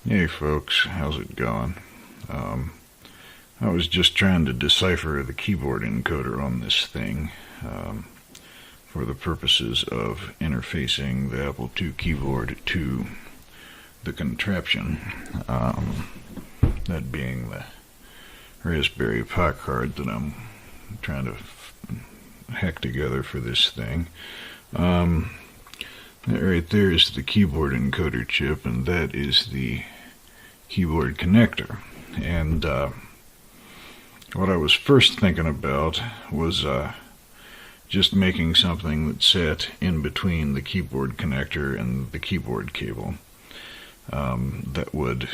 Hey folks, how's it going? I was just trying to decipher the keyboard encoder on this thing for the purposes of interfacing the Apple II keyboard to the contraption, that being the Raspberry Pi card that I'm trying to hack together for this thing. That right there is the keyboard encoder chip, and that is the keyboard connector. And what I was first thinking about was just making something that sat in between the keyboard connector and the keyboard cable, that would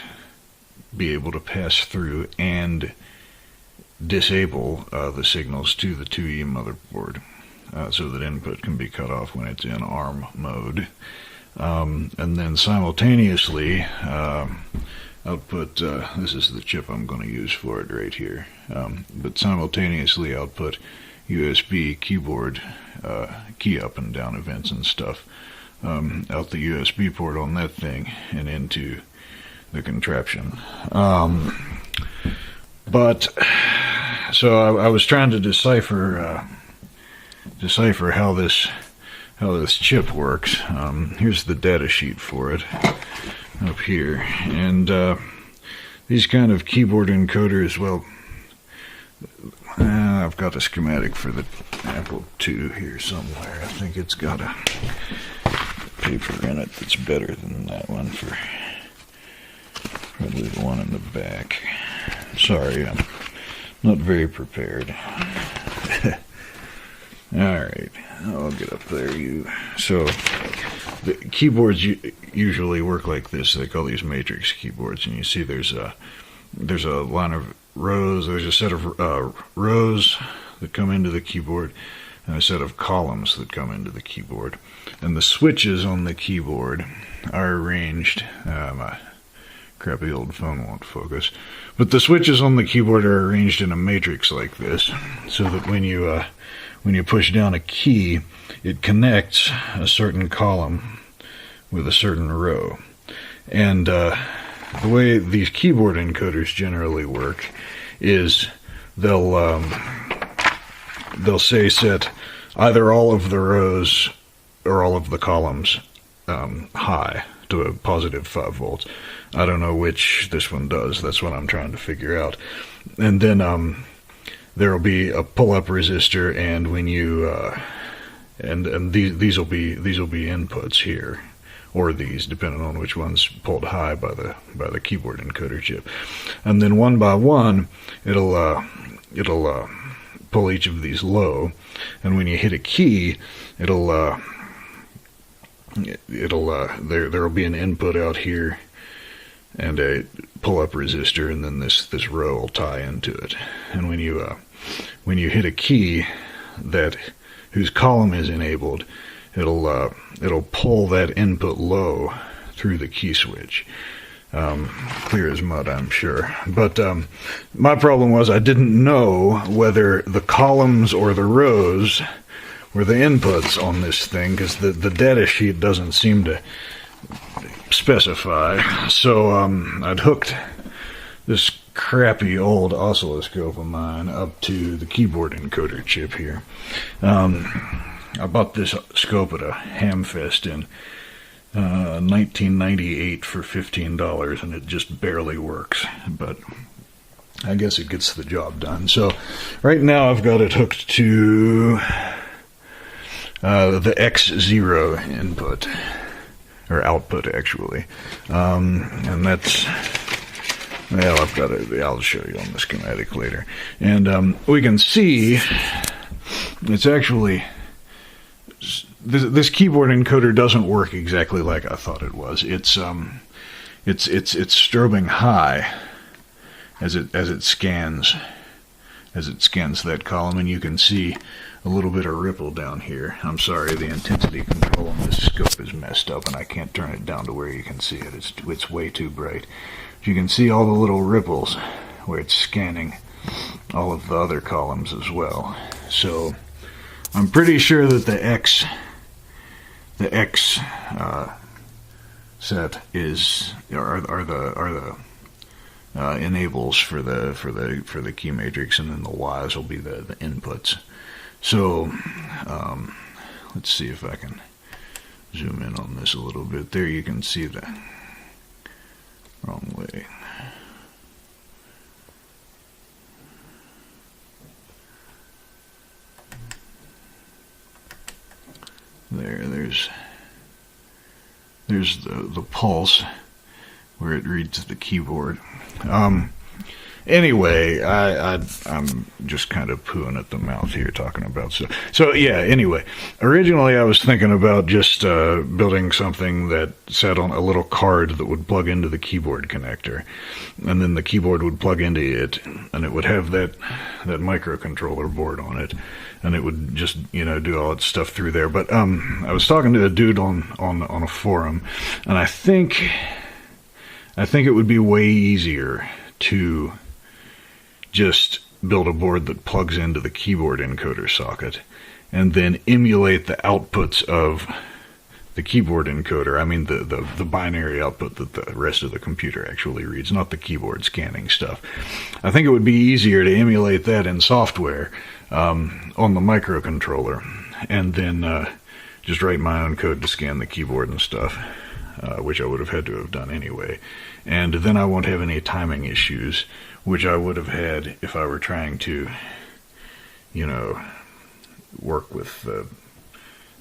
be able to pass through and disable the signals to the 2E motherboard, so that input can be cut off when it's in ARM mode. And then simultaneously output, this is the chip I'm going to use for it right here, but simultaneously output USB keyboard key up and down events and stuff out the USB port on that thing and into the contraption. But so I was trying to decipher how this chip works. Here's the data sheet for it up here, and these kind of keyboard encoders, well, I've got a schematic for the Apple II here somewhere. I think it's got a paper in it that's better than that one, for probably the one in the back. Sorry, I'm not very prepared. Alright, I'll get up there. So, the keyboards usually work like this. They call these matrix keyboards, and you see there's a line of rows, there's a set of rows that come into the keyboard, and a set of columns that come into the keyboard. And the switches on the keyboard are arranged, my crappy old phone won't focus, but the switches on the keyboard are arranged in a matrix like this, so that when you push down a key, it connects a certain column with a certain row. And the way these keyboard encoders generally work is they'll say set either all of the rows or all of the columns high to a positive 5 volts. I don't know which this one does. That's what I'm trying to figure out. And then there'll be a pull-up resistor, and when you and these will be inputs here, or these, depending on which one's pulled high by the keyboard encoder chip. And then one by one, it'll pull each of these low, and when you hit a key, there'll be an input out here and a pull-up resistor, and then this row will tie into it. And when you hit a key whose column is enabled, it'll pull that input low through the key switch. Clear as mud, I'm sure. But my problem was I didn't know whether the columns or the rows were the inputs on this thing, because the data sheet doesn't seem to specify. So I'd hooked this crappy old oscilloscope of mine up to the keyboard encoder chip here. I bought this scope at a Hamfest in 1998 for $15, and it just barely works, but I guess it gets the job done. So right now I've got it hooked to the X0 input, or output actually, and that's, well, I'll show you on the schematic later. And we can see it's actually, this keyboard encoder doesn't work exactly like I thought it was. It's strobing high as it scans that column, and you can see a little bit of ripple down here. I'm sorry, the intensity control on this scope is messed up, and I can't turn it down to where you can see it. It's way too bright. You can see all the little ripples where it's scanning all of the other columns as well. So I'm pretty sure that the X set are the enables for the key matrix, and then the Y's will be the inputs. So let's see if I can zoom in on this a little bit. There you can see the wrong way. There's the pulse where it reads the keyboard. Anyway, I'm just kind of pooing at the mouth here talking about stuff. So yeah, anyway, originally I was thinking about just building something that sat on a little card that would plug into the keyboard connector, and then the keyboard would plug into it, and it would have that microcontroller board on it, and it would just, you know, do all its stuff through there. But I was talking to a dude on a forum, and I think it would be way easier to just build a board that plugs into the keyboard encoder socket and then emulate the outputs of the keyboard encoder. I mean the binary output that the rest of the computer actually reads, not the keyboard scanning stuff. I think it would be easier to emulate that in software on the microcontroller, and then just write my own code to scan the keyboard and stuff, which I would have had to have done anyway. And then I won't have any timing issues, which I would have had if I were trying to, you know, work with the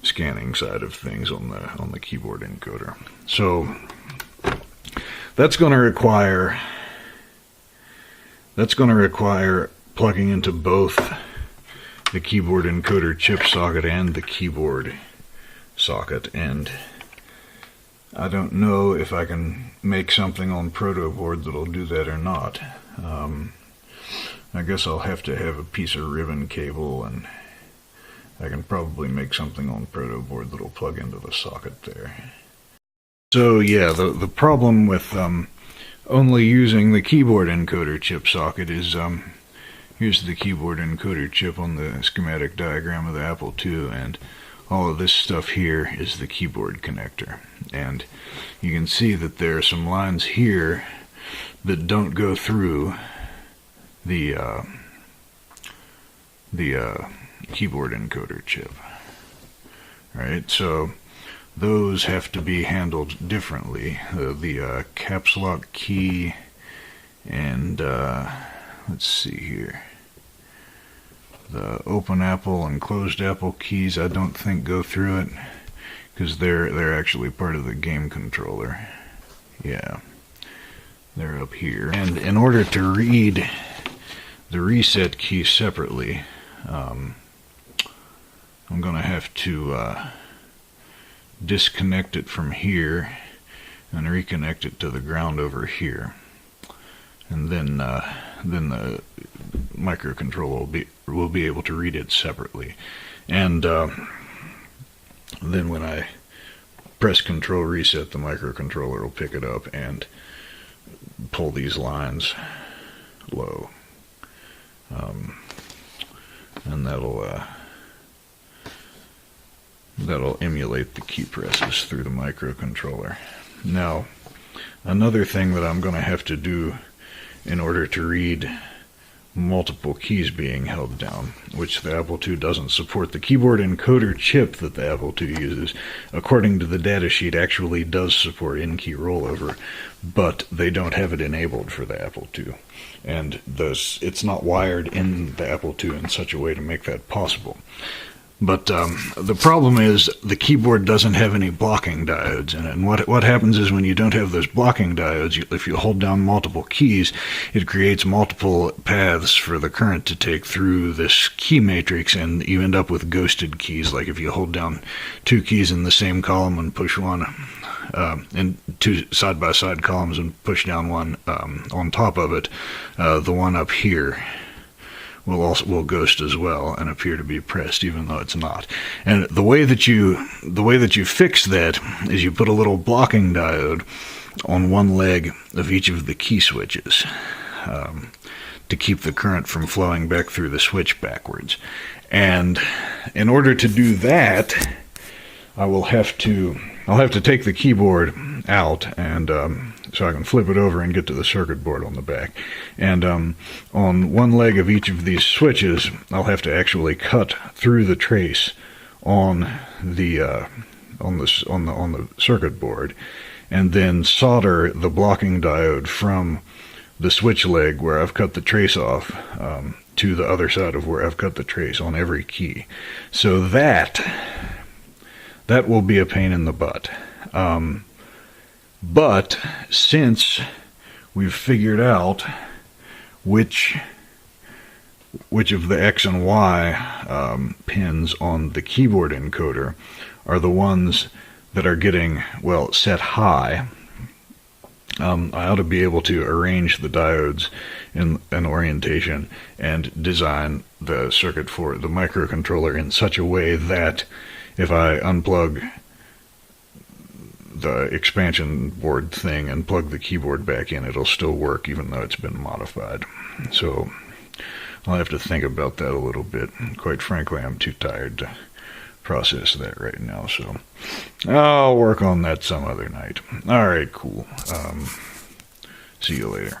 scanning side of things on the keyboard encoder. So that's going to require plugging into both the keyboard encoder chip socket and the keyboard socket, and I don't know if I can make something on protoboard that'll do that or not. I guess I'll have to have a piece of ribbon cable, and I can probably make something on protoboard that'll plug into the socket there. So yeah, the problem with only using the keyboard encoder chip socket is here's the keyboard encoder chip on the schematic diagram of the Apple II, and all of this stuff here is the keyboard connector. And you can see that there are some lines here that don't go through the keyboard encoder chip. Right, so those have to be handled differently. The caps lock key and let's see here. The open Apple and closed Apple keys I don't think go through it, because they're actually part of the game controller. Yeah, they're up here. And in order to read the reset key separately, I'm going to have to disconnect it from here and reconnect it to the ground over here, and then the microcontroller will be able to read it separately. And then when I press Control Reset, the microcontroller will pick it up and pull these lines low, and that'll emulate the key presses through the microcontroller. Now, another thing that I'm going to have to do in order to read multiple keys being held down, which the Apple II doesn't support. The keyboard encoder chip that the Apple II uses, according to the datasheet, actually does support in-key rollover, but they don't have it enabled for the Apple II. And thus, it's not wired in the Apple II in such a way to make that possible. But the problem is the keyboard doesn't have any blocking diodes in it. And what happens is when you don't have those blocking diodes, if you hold down multiple keys, it creates multiple paths for the current to take through this key matrix, and you end up with ghosted keys. Like if you hold down two keys in the same column and push one, and two side-by-side columns and push down one on top of it, the one up here will ghost as well and appear to be pressed even though it's not. And the way that you fix that is you put a little blocking diode on one leg of each of the key switches to keep the current from flowing back through the switch backwards. And in order to do that, I'll have to take the keyboard out, and so I can flip it over and get to the circuit board on the back. And on one leg of each of these switches, I'll have to actually cut through the trace on the circuit board, and then solder the blocking diode from the switch leg where I've cut the trace off to the other side of where I've cut the trace on every key. So that will be a pain in the butt. But since we've figured out which of the X and Y pins on the keyboard encoder are the ones that are getting, well, set high, I ought to be able to arrange the diodes in an orientation and design the circuit for the microcontroller in such a way that if I unplug the expansion board thing and plug the keyboard back in, it'll still work even though it's been modified. So I'll have to think about that a little bit. Quite frankly, I'm too tired to process that right now, so I'll work on that some other night. Alright, cool. See you later.